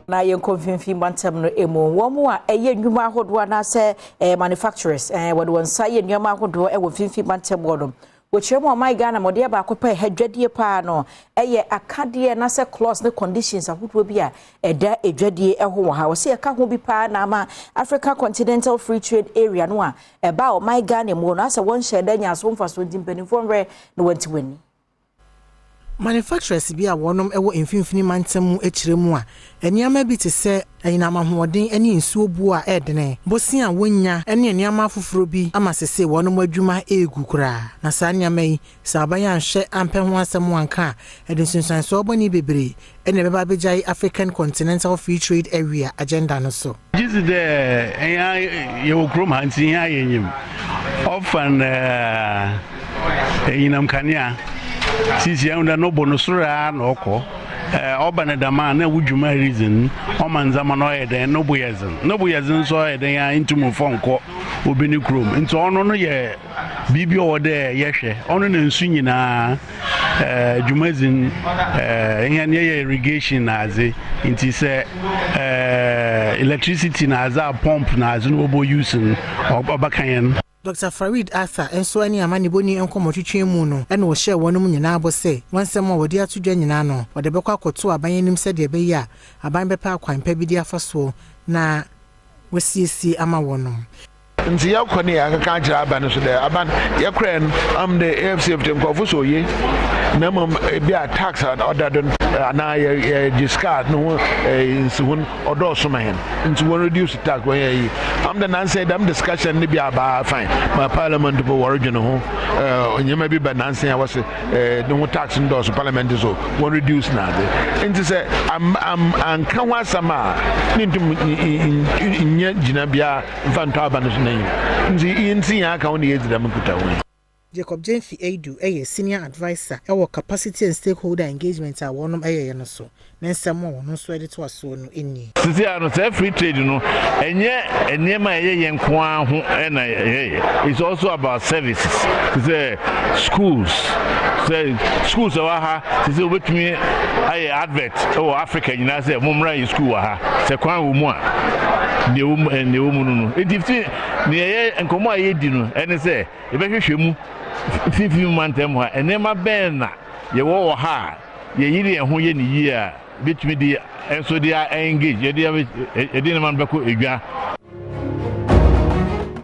na yen konfinfin bantem no emu wo mo a eye nnwuma ahodo na se manufacturers wode won sa ye nnwuma ahodo wo finfin bantem wodom wo chemo my Ghana mode ba akopɛ hadwadie pa no eye akade na se clause ne conditions ahodo bi a eda edwadie ho ha wo se ka ho bi pa na ma Africa Continental Free Trade Area no a eba o my Ghana mo no asa won share da nya so mfa so dimpanifo nre no wanti wani manufacturers bi a wonom ewo mfimfini mantam ekiremu a eniama bi te se ayinama hoɔden ene nsuo bu a edene bosi a wonya ene eniama afoforo bi ama sese wonom adwuma egu kura na saa niama yi saban anhwe ampe ho asɛm anka ede sunsanso obani bebre ene beba bejai African Continental Free Trade Area agenda no so jizi de enya ye okrom hanti ya yenyim ofan yinam kania sisi unda no bonusura no ko obane dama na wudwuma reason o manzama no yede no boyezin so yede ya intumu fonko obini krom nti ono no ye bibi o de yehwe ono na nsu nyina dwumazin ehia ye irrigation na aze nti se electricity na aza pump na azu no bo using obakan Dr. Farid Arthur enso ani amani boni enkomotwetwe mu no ene wo hye wonum nyina bo se wansem a wodi atodwa nyina no wode bekwa koto abanyenim se de be ya aban bepa akwanpa bi di afaso na wasiesi ama wonum nti yakoni akaka ajira aban so de aban yakren am the AFCTA nkofo so ye na mom bi a tax order don na ye discard no nsuhun odo so mahen nti won reduce tax when ye am the nan say them discussion ni bi aba fine my parliament bo origin ho onyema bi ba nan say was no tax ndo so parliament so won reduce na de nti say am anka ho asama ni ntum nya gina bia mfanto aban so nzi inti ya ka woni ezida mkuta won Jacob Jenfi Edu senior advisor ewo capacity and stakeholder engagement a wonom no so na nsem wono so edito aso no eni sisi ano say free trade no enye enema eye nko aho na it's also about services say schools ha sisi obetumi aye advert Africa nyina say momra school ha say kwan wo mu a ne wo mu no edifti ne eye nkomo aye di no ene say e behwehwe mu 15 months ha enema ben na ye wo ha ye yiri ho ye ni yi a betumi di enso dia engage ye dia man beko edwa